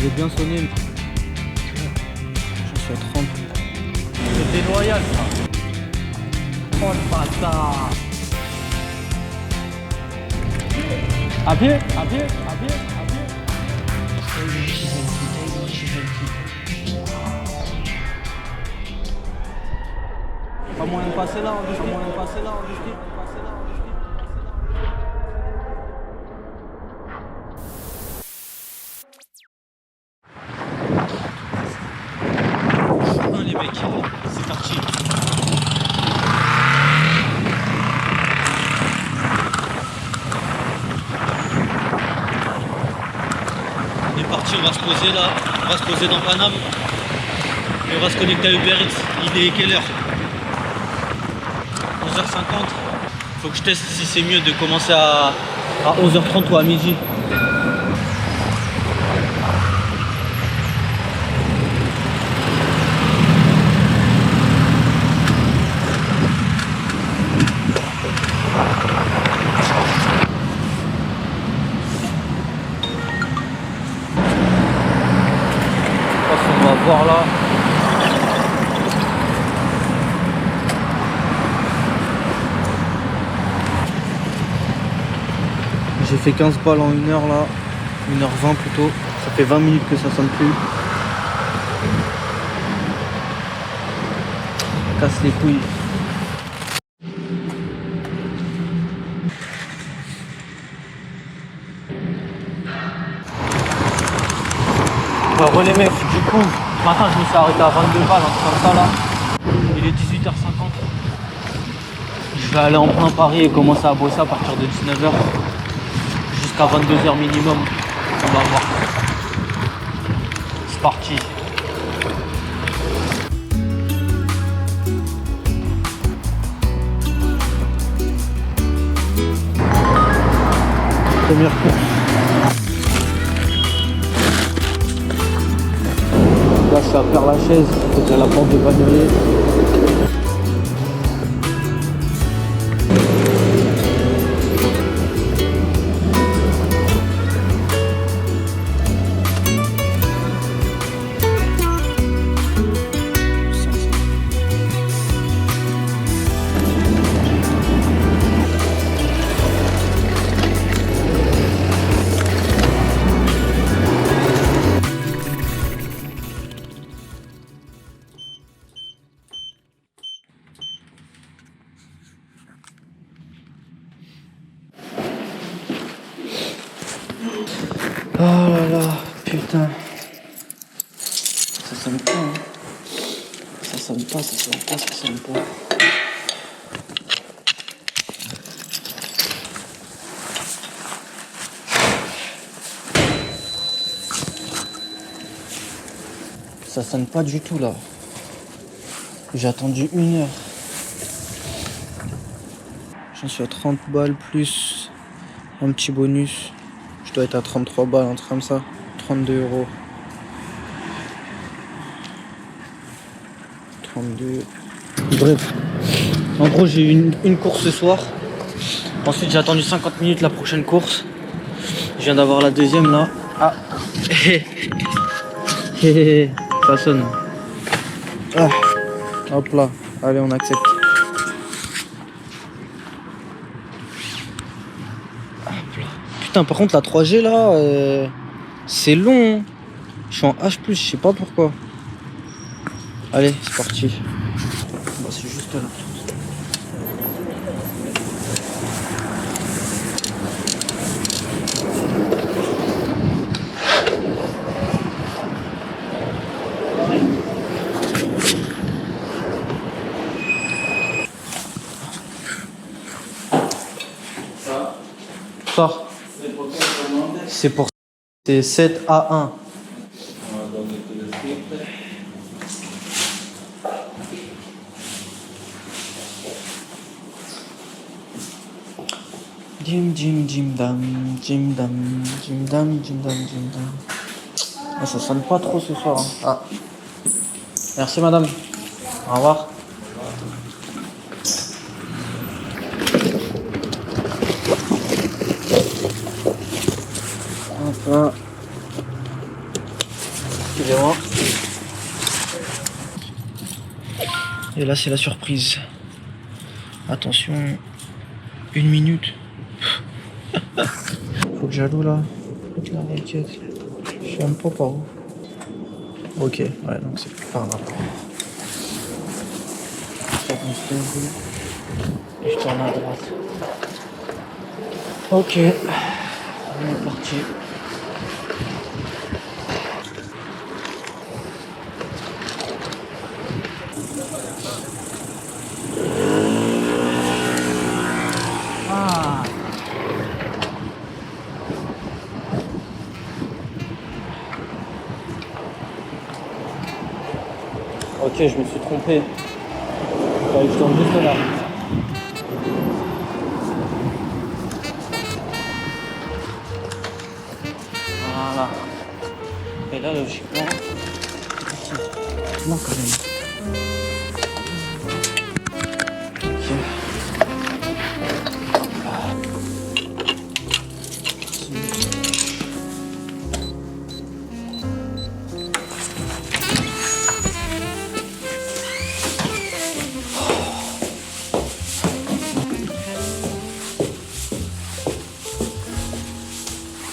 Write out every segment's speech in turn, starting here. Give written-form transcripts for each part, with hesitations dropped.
J'ai bien sonné. Je suis à 30. C'est déloyal ça. Oh le bâtard. À pied, à pied, à pied, à pied. Pas moyen de passer là, on pas moyen de passer là, on les mecs, c'est parti. On est parti, on va se poser là, on va se poser dans Paname et on va se connecter à Uber Eats. Il est quelle heure? 11h50. Faut que je teste si c'est mieux de commencer à 11h30 ou à midi. On va voir là. J'ai fait 15 balles en 1 heure là. 1h20 plutôt. Ça fait 20 minutes que ça sonne plus. Casse les couilles. Bon les mecs, du coup, ce matin je me suis arrêté à 22 balles, un truc comme ça là. Il est 18h50. Je vais aller en plein Paris et commencer à bosser à partir de 19h. Jusqu'à 22h minimum. On va voir. C'est parti. Première course. Là, je suis à Père-Lachaise, c'est à la porte de Bagnolet. Oh là là, putain. Ça sonne pas, hein. Ça sonne pas, ça sonne pas, ça sonne pas. Ça sonne pas du tout là. J'ai attendu 1 heure. J'en suis à 30 balles plus un petit bonus. Je dois être à 33 balles, un truc comme ça. 32 euros. 32. Bref. En gros, j'ai eu une course ce soir. Ensuite, j'ai attendu 50 minutes la prochaine course. Je viens d'avoir la deuxième là. Ah. Ça sonne. Ah. Hop là. Allez, on accepte. Putain, par contre, la 3G là, c'est long. Je suis en H+, je sais pas pourquoi. Allez, c'est parti. Bah, c'est juste là. Sors. C'est pour... C'est 7A1. Jim jim jim dam, jim dam, jim dam, jim dam, jim dam. Ah, ça sonne pas trop ce soir. Hein. Ah. Merci madame. Au revoir. Hop là. Excusez-moi. Et là, c'est la surprise. Attention, 1 minute. Faut que j'alloue là. La raquette. Je sais même pas par où. Ok, ouais, donc c'est pas grave. Et je tourne à droite. Ok, on est parti. Ah. Ok, je me suis trompé. Fallait que je tourne juste là. Voilà. Et là, logiquement, ici. Non, quand même.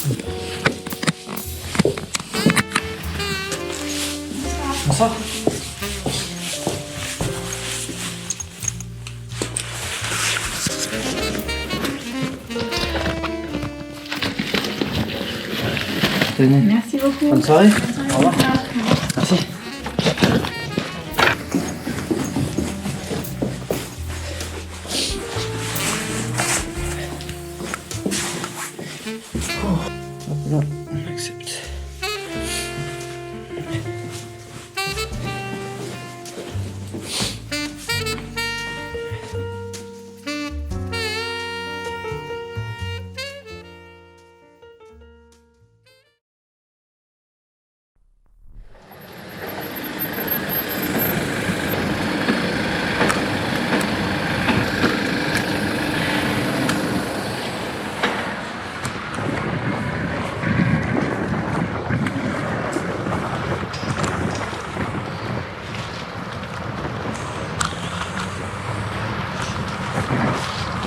Ok. Bonsoir. Merci beaucoup. Bonne soirée. Au revoir. Merci. Hop là, on accepte.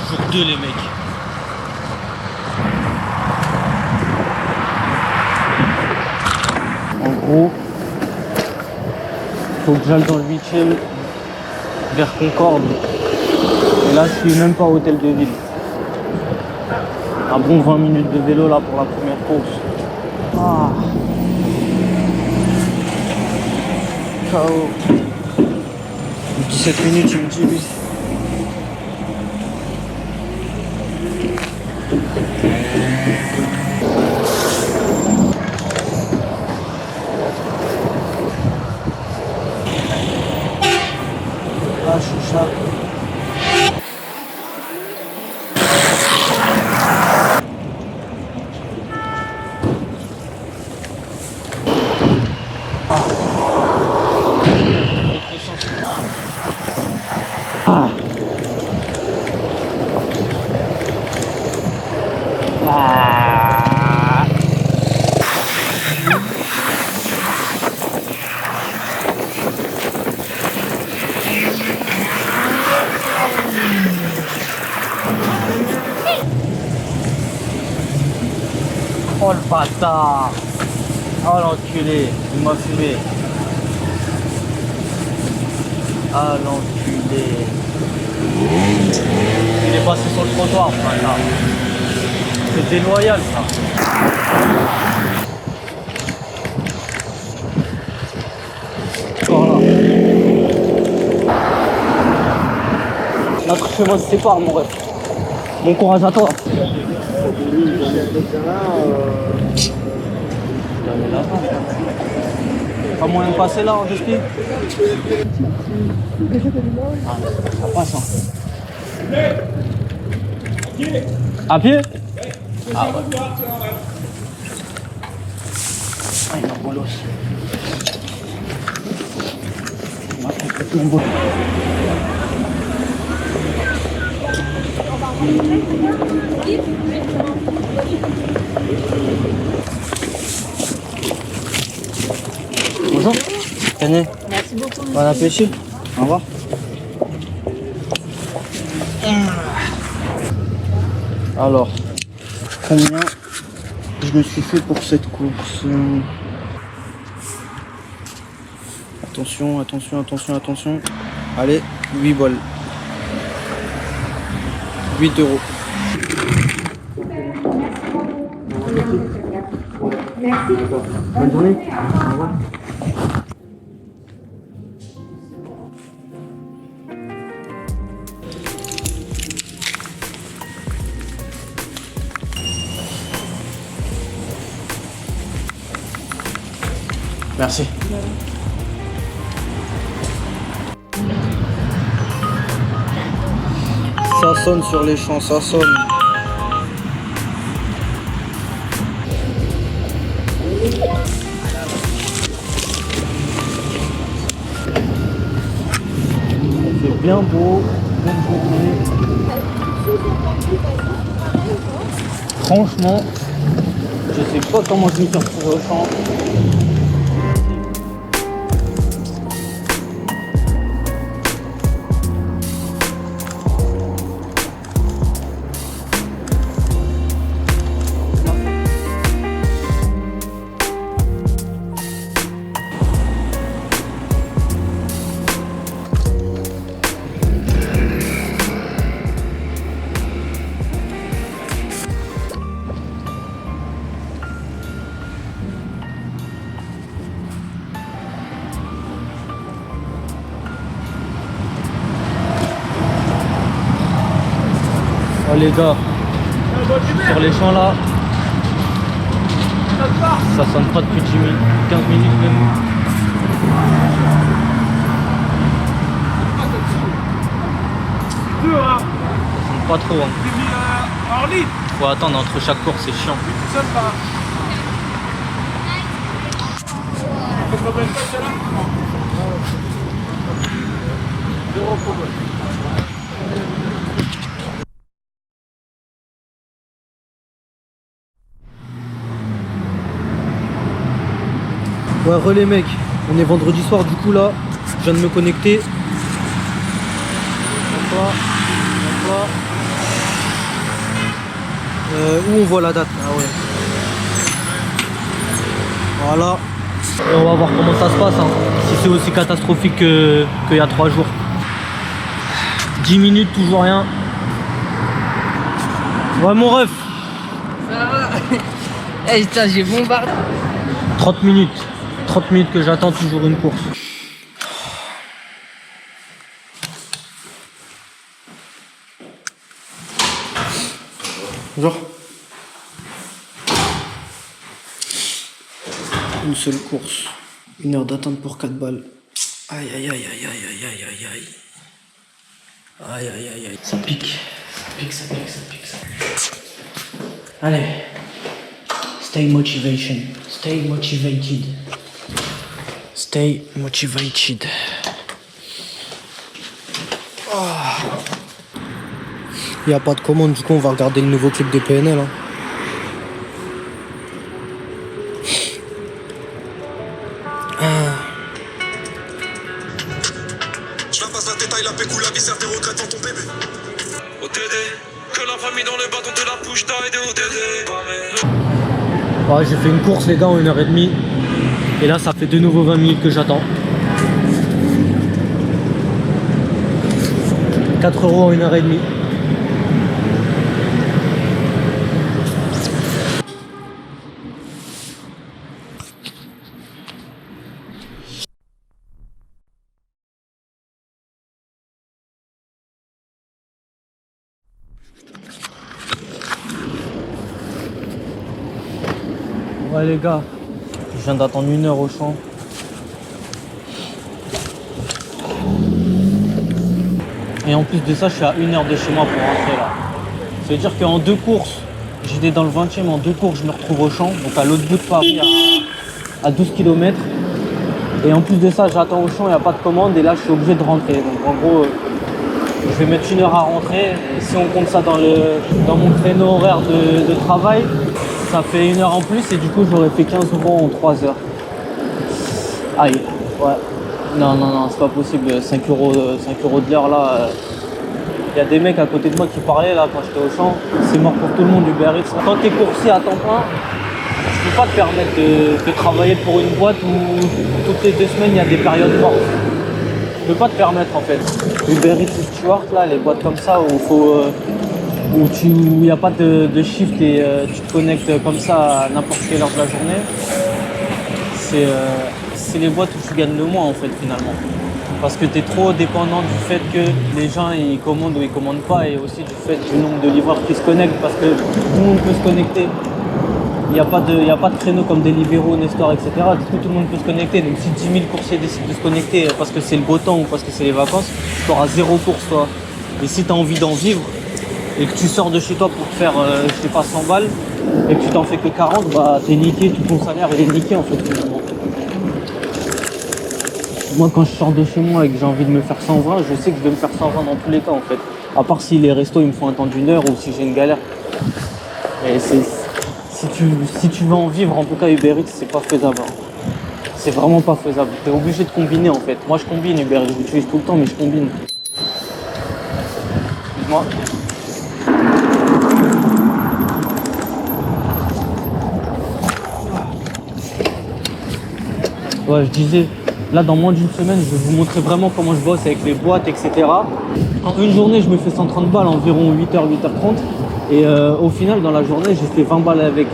Jour 2 les mecs. En gros, Faut que j'aille dans le 8e vers Concorde. Et là je suis même pas à Hôtel de Ville. Un bon 20 minutes de vélo là pour la première course. ah. KO. 17 minutes, il me dit lui. Ah, choucha. Ah. Ah. Oh le bâtard. Oh l'enculé, il m'a fumé. Ah l'enculé. Il est passé sur le trottoir ce matin. C'est déloyal ça. Encore là. Notre chemin se sépare mon ref. Bon courage à toi. Pas moyen de passer là en deux pieds. Ah, ça passe hein. À pied? Ah ouais. Ah il est en bolos. On va complètement bolos. Bonjour. Tenez. Merci beaucoup. Bon appétit. Au revoir. Alors, combien je me suis fait pour cette course? Attention, attention, attention, attention. Allez, 8 bols. 8 €. Merci. Bonne journée. Au revoir. Merci. Ça sonne sur les champs, ça sonne. C'est bien beau, bonne journée. Franchement, je sais pas comment je vais faire pour le champ. Oh les gars, sur les champs là, ça sonne pas depuis 10 minutes, 15 minutes même. Ça sonne pas trop hein. Faut attendre entre chaque course, c'est chiant. Ouais, relais mec, on est vendredi soir du coup là, je viens de me connecter. Hop là, hop là. Où on voit la date? Ah ouais. Voilà. Et on va voir comment ça se passe, hein. Si c'est aussi catastrophique qu'il y a 3 jours. 10 minutes, toujours rien. Ouais mon ref. Ça va. Eh putain, j'ai bombardé. 30 minutes. 30 minutes que j'attends toujours une course. Bonjour. Une seule course. 1 heure d'attente pour 4 balles. Aïe aïe aïe aïe aïe aïe aïe aïe aïe. Aïe aïe aïe aïe. Ça pique. Ça pique, ça pique, ça pique, ça pique. Allez. Stay motivation. Stay motivated. Stay motivated. Il n'y a pas de commande, du coup on va regarder le nouveau clip de PNL. Hein. Je la passe la détail, la pécou, la viscère des regrets dans ton bébé. OTD, que la famille dans le bâton de la push taille de OTD. Ouais, j'ai fait une course les gars en 1h30. Et là ça fait de nouveau 20 minutes que j'attends. 4 € en 1h30. Ouais les gars, je viens d'attendre 1 heure au champ. Et en plus de ça, je suis à 1 heure de chez moi pour rentrer là. Ça veut dire qu'en 2 courses, j'étais dans le 20e, en 2 courses, je me retrouve au champ, donc à l'autre bout de Paris, à 12 km. Et en plus de ça, j'attends au champ, il n'y a pas de commande, et là, je suis obligé de rentrer. Donc en gros, je vais mettre 1 heure à rentrer. Et si on compte ça dans mon créneau horaire de travail, ça fait 1 heure en plus, et du coup, j'aurais fait 15 € en 3 heures. Aïe, ouais. Non, c'est pas possible. 5 euros de l'heure là. Il y a des mecs à côté de moi qui parlaient là quand j'étais au champ. C'est mort pour tout le monde Uber Eats. Quand t'es coursier à temps plein, tu peux pas te permettre de travailler pour une boîte où toutes les 2 semaines il y a des périodes mortes. Tu peux pas te permettre en fait. Uber Eats et Stuart là, les boîtes comme ça où faut où il n'y a pas de shift et tu te connectes comme ça à n'importe quelle heure de la journée. C'est les boîtes où tu gagnes le moins en fait finalement. Parce que tu es trop dépendant du fait que les gens ils commandent ou ils commandent pas et aussi du fait du nombre de livreurs qui se connectent parce que tout le monde peut se connecter. Il n'y a pas de créneau comme Deliveroo, Nestor, etc. Du coup tout le monde peut se connecter. Donc si 10 000 coursiers décident de se connecter parce que c'est le beau temps ou parce que c'est les vacances, tu auras 0 course toi. Et si tu as envie d'en vivre et que tu sors de chez toi pour te faire, je sais pas, 100 balles et que tu t'en fais que 40, bah t'es niqué, tout ton salaire il est niqué en fait finalement. Moi quand je sors de chez moi et que j'ai envie de me faire 120, je sais que je vais me faire 120 dans tous les cas en fait. À part si les restos ils me font un temps d'1 heure ou si j'ai une galère. Et si tu veux en vivre, en tout cas Uber Eats c'est pas faisable. Hein. C'est vraiment pas faisable. T'es obligé de combiner en fait. Moi je combine Uber Eats, je l'utilise tout le temps mais je combine. Moi. Ouais, je disais, là dans moins d'une semaine, je vais vous montrer vraiment comment je bosse avec les boîtes, etc. En une journée, je me fais 130 balles, environ 8h, 8h30. Et au final, dans la journée, j'ai fait 20 balles avec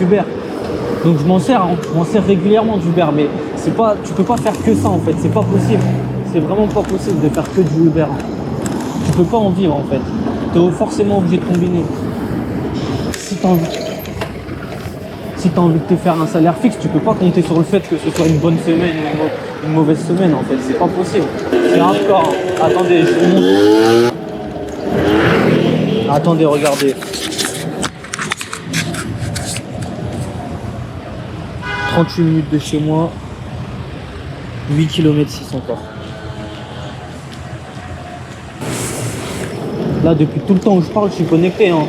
Uber. Donc je m'en sers régulièrement d'Uber, mais tu peux pas faire que ça en fait, c'est pas possible. C'est vraiment pas possible de faire que du Uber. Tu peux pas en vivre en fait. Tu es forcément obligé de combiner. Si tu as envie de te faire un salaire fixe, tu peux pas compter sur le fait que ce soit une bonne semaine ou une mauvaise semaine en fait, c'est pas possible. C'est hardcore. Attendez, je vous montre. Attendez, regardez. 38 minutes de chez moi, 8 km 6 encore. Là, depuis tout le temps où je parle, je suis connecté. Hein.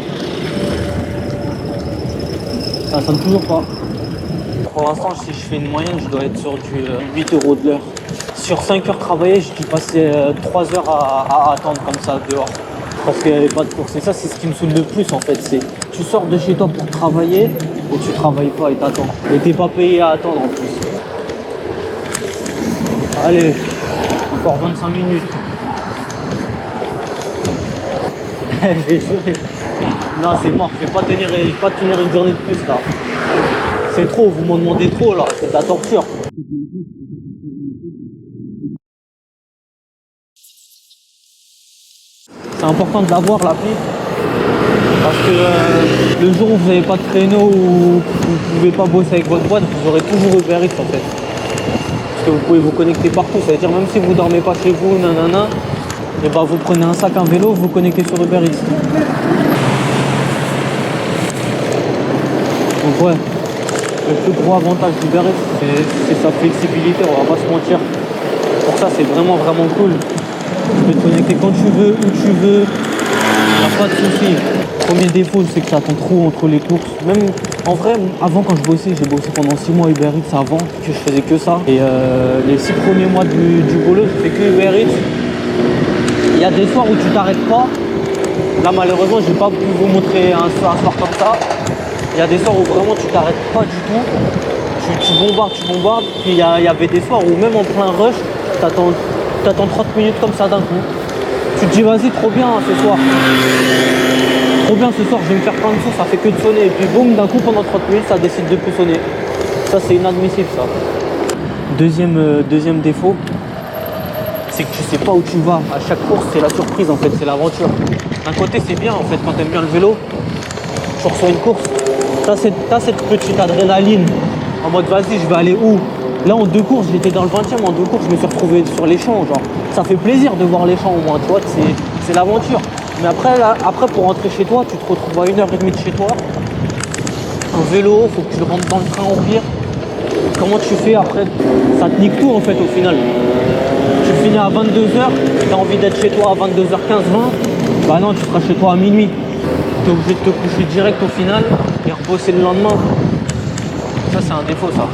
Ça sonne toujours pas. Pour l'instant, si je fais une moyenne, je dois être sur du 8 euros de l'heure. Sur 5 heures travaillées, j'ai dû passer 3 heures à attendre comme ça dehors. Parce qu'il n'y avait pas de course. Et ça, c'est ce qui me saoule le plus en fait. C'est tu sors de chez toi pour travailler et tu travailles pas et t'attends. Et t'es pas payé à attendre en plus. Allez, encore 25 minutes. Non, c'est mort, je vais pas tenir une journée de plus là. C'est trop, vous m'en demandez trop là, c'est de la torture. C'est important de l'avoir l'appli. Parce que le jour où vous n'avez pas de créneau ou vous ne pouvez pas bosser avec votre boîte, vous aurez toujours Uber Eats en fait. Parce que vous pouvez vous connecter partout, ça veut dire même si vous dormez pas chez vous, nanana, et bah vous prenez un sac, un vélo, vous connectez sur Uber Eats. Donc ouais, le plus gros avantage d'Uber Eats, c'est sa flexibilité, on va pas se mentir. Pour ça, c'est vraiment cool. Tu peux te connecter quand tu veux, où tu veux, il n'y a pas de souci. Premier défaut, c'est que tu attends trop entre les courses. Même en vrai, avant quand je bossais, j'ai bossé pendant 6 mois Uber Eats avant, que je faisais que ça. Et les 6 premiers mois du boulot, je fais que Uber Eats. Il y a des soirs où tu t'arrêtes pas. Là, malheureusement, je vais pas pu vous montrer un soir comme ça. Il y a des soirs où vraiment tu t'arrêtes pas du tout. Tu bombardes. Puis il y avait des soirs où même en plein rush, t'attends 30 minutes comme ça d'un coup. Tu te dis vas-y, trop bien ce soir. Trop bien ce soir, je vais me faire plein de sous, ça fait que de sonner. Et puis boum, d'un coup pendant 30 minutes, ça décide de plus sonner. Ça c'est inadmissible ça. Deuxième défaut, c'est que tu sais pas où tu vas. À chaque course, c'est la surprise en fait, c'est l'aventure. D'un côté c'est bien en fait, quand t'aimes bien le vélo, tu reçois une course, t'as cette petite adrénaline. En mode vas-y, je vais aller où? Là en 2 courses, j'étais dans le 20e, en 2 courses, je me suis retrouvé sur les champs, genre. Ça fait plaisir de voir les champs au moins, tu vois, c'est l'aventure. Mais après, pour rentrer chez toi, tu te retrouves à 1h30 de chez toi. Un vélo, faut que tu rentres dans le train au pire. Comment tu fais après? Ça te nique tout en fait au final. Tu finis à 22h, tu as envie d'être chez toi à 22h15, 20. Bah non, tu seras chez toi à minuit. Tu es obligé de te coucher direct au final et rebosser le lendemain. Ça c'est un défaut ça.